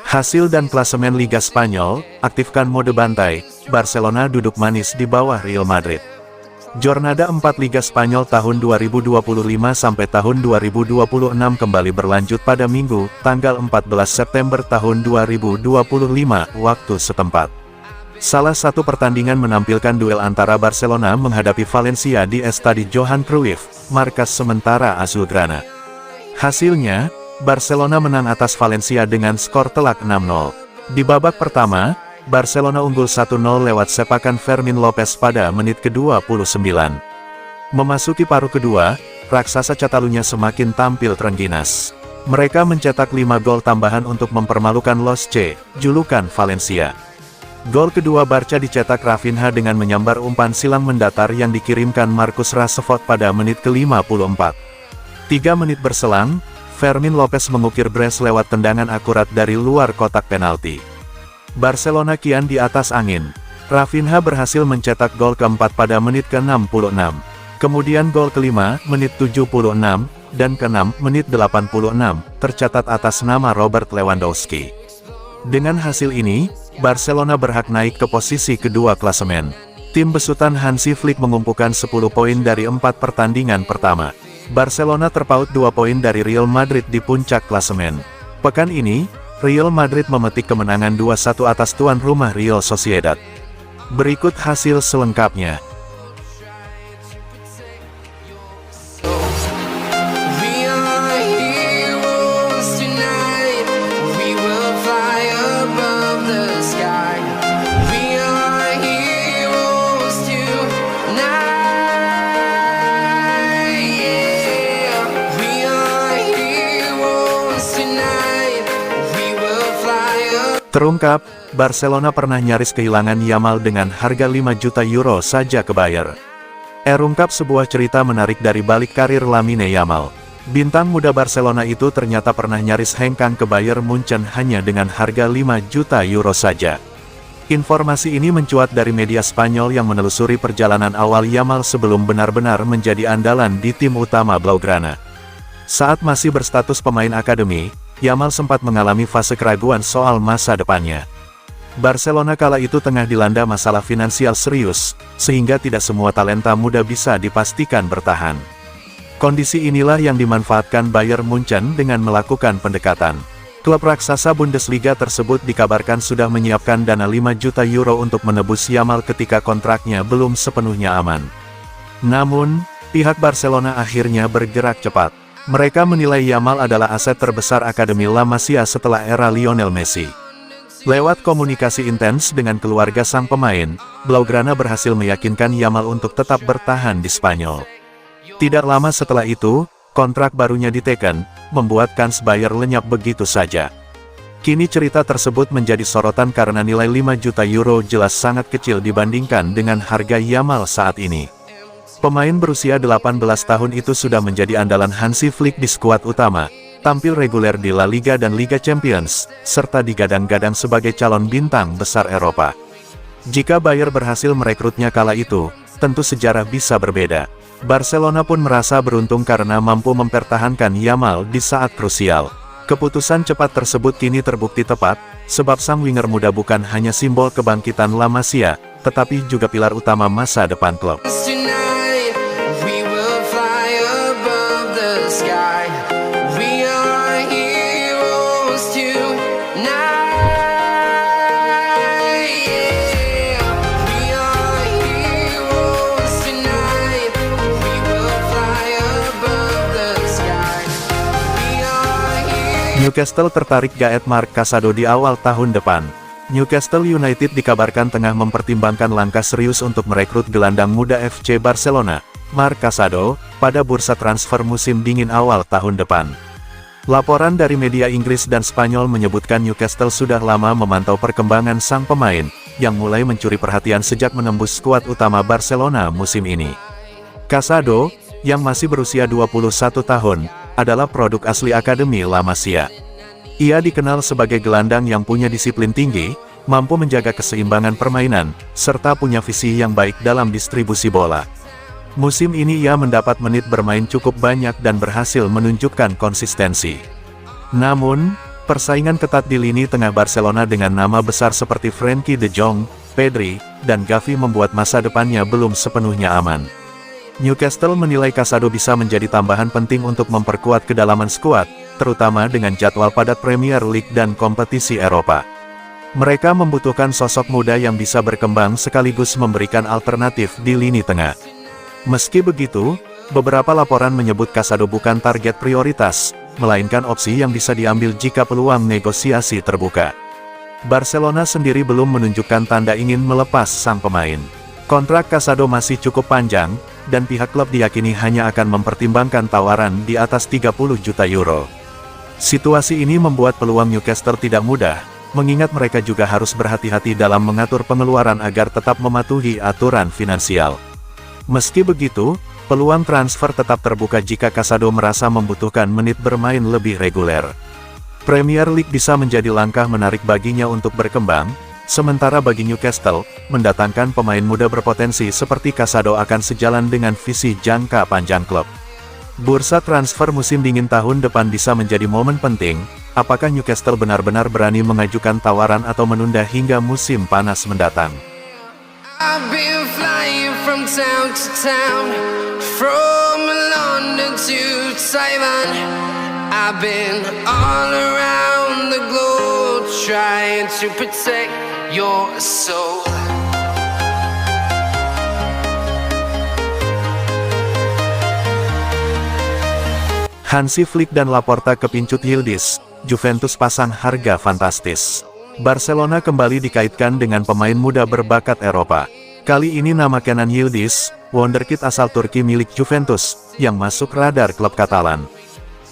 Hasil dan klasemen Liga Spanyol, aktifkan mode bantai, Barcelona duduk manis di bawah Real Madrid. Jornada 4 Liga Spanyol tahun 2025 sampai tahun 2026 kembali berlanjut pada Minggu, tanggal 14 September tahun 2025, waktu setempat. Salah satu pertandingan menampilkan duel antara Barcelona menghadapi Valencia di Estadi Johan Cruyff, markas sementara Azulgrana. Hasilnya, Barcelona menang atas Valencia dengan skor telak 6-0. Di babak pertama, Barcelona unggul 1-0 lewat sepakan Fermin Lopez pada menit ke-29. Memasuki paruh kedua, raksasa Catalunya semakin tampil terengginas. Mereka mencetak 5 gol tambahan untuk mempermalukan Los C, julukan Valencia. Gol kedua Barca dicetak Rafinha dengan menyambar umpan silang mendatar yang dikirimkan Marcus Rashford pada menit ke-54. 3 menit berselang, Fermin Lopez mengukir brace lewat tendangan akurat dari luar kotak penalti. Barcelona kian di atas angin. Rafinha berhasil mencetak gol keempat pada menit ke-66. Kemudian gol kelima, menit 76, dan ke-6, menit 86, tercatat atas nama Robert Lewandowski. Dengan hasil ini, Barcelona berhak naik ke posisi kedua klasemen. Tim besutan Hansi Flick mengumpulkan 10 poin dari 4 pertandingan pertama. Barcelona terpaut 2 poin dari Real Madrid di puncak klasemen. Pekan ini, Real Madrid memetik kemenangan 2-1 atas tuan rumah Real Sociedad. Berikut hasil selengkapnya. Terungkap, Barcelona pernah nyaris kehilangan Yamal dengan harga 5 juta euro saja ke Bayer. Terungkap sebuah cerita menarik dari balik karir Lamine Yamal. Bintang muda Barcelona itu ternyata pernah nyaris hengkang ke Bayern Munchen hanya dengan harga 5 juta euro saja. Informasi ini mencuat dari media Spanyol yang menelusuri perjalanan awal Yamal sebelum benar-benar menjadi andalan di tim utama Blaugrana. Saat masih berstatus pemain akademi, Yamal sempat mengalami fase keraguan soal masa depannya. Barcelona kala itu tengah dilanda masalah finansial serius, sehingga tidak semua talenta muda bisa dipastikan bertahan. Kondisi inilah yang dimanfaatkan Bayern Munchen dengan melakukan pendekatan. Klub raksasa Bundesliga tersebut dikabarkan sudah menyiapkan dana 5 juta euro untuk menebus Yamal ketika kontraknya belum sepenuhnya aman. Namun, pihak Barcelona akhirnya bergerak cepat. Mereka menilai Yamal adalah aset terbesar Akademi La Masia setelah era Lionel Messi. Lewat komunikasi intens dengan keluarga sang pemain, Blaugrana berhasil meyakinkan Yamal untuk tetap bertahan di Spanyol. Tidak lama setelah itu, kontrak barunya diteken, membuat kans Bayer lenyap begitu saja. Kini cerita tersebut menjadi sorotan karena nilai 5 juta euro jelas sangat kecil dibandingkan dengan harga Yamal saat ini. Pemain berusia 18 tahun itu sudah menjadi andalan Hansi Flick di skuad utama, tampil reguler di La Liga dan Liga Champions, serta digadang-gadang sebagai calon bintang besar Eropa. Jika Bayer berhasil merekrutnya kala itu, tentu sejarah bisa berbeda. Barcelona pun merasa beruntung karena mampu mempertahankan Yamal di saat krusial. Keputusan cepat tersebut kini terbukti tepat, sebab sang winger muda bukan hanya simbol kebangkitan La Masia, tetapi juga pilar utama masa depan klub. Newcastle tertarik gaet Marc Casado di awal tahun depan. Newcastle United dikabarkan tengah mempertimbangkan langkah serius untuk merekrut gelandang muda FC Barcelona, Marc Casado, pada bursa transfer musim dingin awal tahun depan. Laporan dari media Inggris dan Spanyol menyebutkan Newcastle sudah lama memantau perkembangan sang pemain, yang mulai mencuri perhatian sejak menembus skuad utama Barcelona musim ini. Casado, yang masih berusia 21 tahun, adalah produk asli Akademi La Masia. Ia dikenal sebagai gelandang yang punya disiplin tinggi, mampu menjaga keseimbangan permainan, serta punya visi yang baik dalam distribusi bola. Musim ini ia mendapat menit bermain cukup banyak dan berhasil menunjukkan konsistensi. Namun, persaingan ketat di lini tengah Barcelona dengan nama besar seperti Frenkie de Jong, Pedri, dan Gavi membuat masa depannya belum sepenuhnya aman. Newcastle menilai Casado bisa menjadi tambahan penting untuk memperkuat kedalaman skuad, terutama dengan jadwal padat Premier League dan kompetisi Eropa. Mereka membutuhkan sosok muda yang bisa berkembang sekaligus memberikan alternatif di lini tengah. Meski begitu, beberapa laporan menyebut Casado bukan target prioritas, melainkan opsi yang bisa diambil jika peluang negosiasi terbuka. Barcelona sendiri belum menunjukkan tanda ingin melepas sang pemain. Kontrak Casado masih cukup panjang, dan pihak klub diyakini hanya akan mempertimbangkan tawaran di atas 30 juta euro. Situasi ini membuat peluang Newcastle tidak mudah, mengingat mereka juga harus berhati-hati dalam mengatur pengeluaran agar tetap mematuhi aturan finansial. Meski begitu, peluang transfer tetap terbuka jika Casado merasa membutuhkan menit bermain lebih reguler. Premier League bisa menjadi langkah menarik baginya untuk berkembang, sementara bagi Newcastle, mendatangkan pemain muda berpotensi seperti Casado akan sejalan dengan visi jangka panjang klub. Bursa transfer musim dingin tahun depan bisa menjadi momen penting, apakah Newcastle benar-benar berani mengajukan tawaran atau menunda hingga musim panas mendatang. I've been flying from town to town, from London to Taiwan. I've been all around the globe trying to protect your soul. Hansi Flick dan Laporta kepincut Yildiz, Juventus pasang harga fantastis. Barcelona kembali dikaitkan dengan pemain muda berbakat Eropa. Kali ini nama Kenan Yildiz, wonderkid asal Turki milik Juventus, yang masuk radar klub Katalan.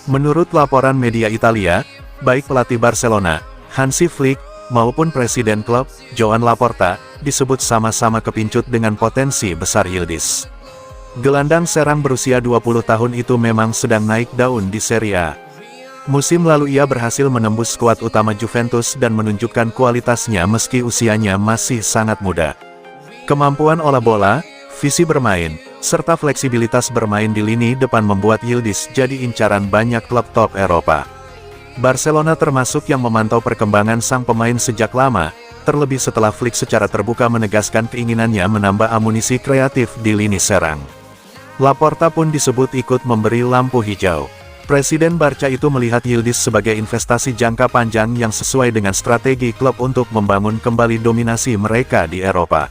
Menurut laporan media Italia, baik pelatih Barcelona, Hansi Flick, maupun presiden klub, Joan Laporta, disebut sama-sama kepincut dengan potensi besar Yildiz. Gelandang serang berusia 20 tahun itu memang sedang naik daun di Serie A. Musim lalu ia berhasil menembus skuad utama Juventus dan menunjukkan kualitasnya meski usianya masih sangat muda. Kemampuan olah bola, visi bermain, serta fleksibilitas bermain di lini depan membuat Yildiz jadi incaran banyak klub top Eropa. Barcelona termasuk yang memantau perkembangan sang pemain sejak lama, terlebih setelah Flick secara terbuka menegaskan keinginannya menambah amunisi kreatif di lini serang. Laporta pun disebut ikut memberi lampu hijau. Presiden Barca itu melihat Yildiz sebagai investasi jangka panjang yang sesuai dengan strategi klub untuk membangun kembali dominasi mereka di Eropa.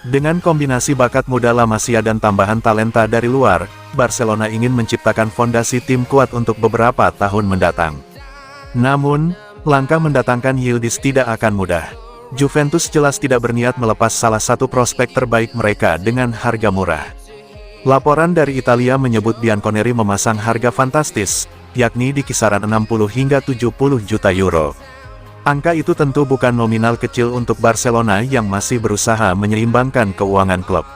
Dengan kombinasi bakat muda La Masia dan tambahan talenta dari luar, Barcelona ingin menciptakan fondasi tim kuat untuk beberapa tahun mendatang. Namun, langkah mendatangkan Yildiz tidak akan mudah. Juventus jelas tidak berniat melepas salah satu prospek terbaik mereka dengan harga murah. Laporan dari Italia menyebut Bianconeri memasang harga fantastis, yakni di kisaran 60 hingga 70 juta euro. Angka itu tentu bukan nominal kecil untuk Barcelona yang masih berusaha menyeimbangkan keuangan klub.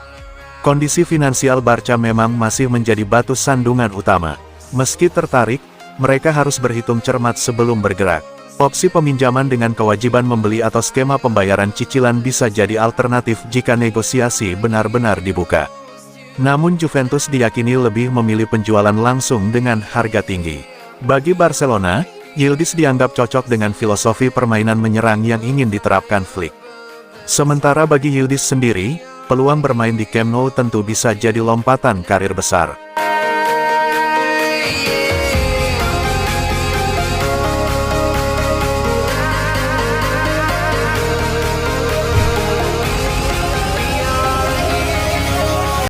Kondisi finansial Barca memang masih menjadi batu sandungan utama. Meski tertarik, mereka harus berhitung cermat sebelum bergerak. Opsi peminjaman dengan kewajiban membeli atau skema pembayaran cicilan bisa jadi alternatif jika negosiasi benar-benar dibuka. Namun Juventus diyakini lebih memilih penjualan langsung dengan harga tinggi. Bagi Barcelona, Yildiz dianggap cocok dengan filosofi permainan menyerang yang ingin diterapkan Flick. Sementara bagi Yildiz sendiri, peluang bermain di Camp Nou tentu bisa jadi lompatan karir besar.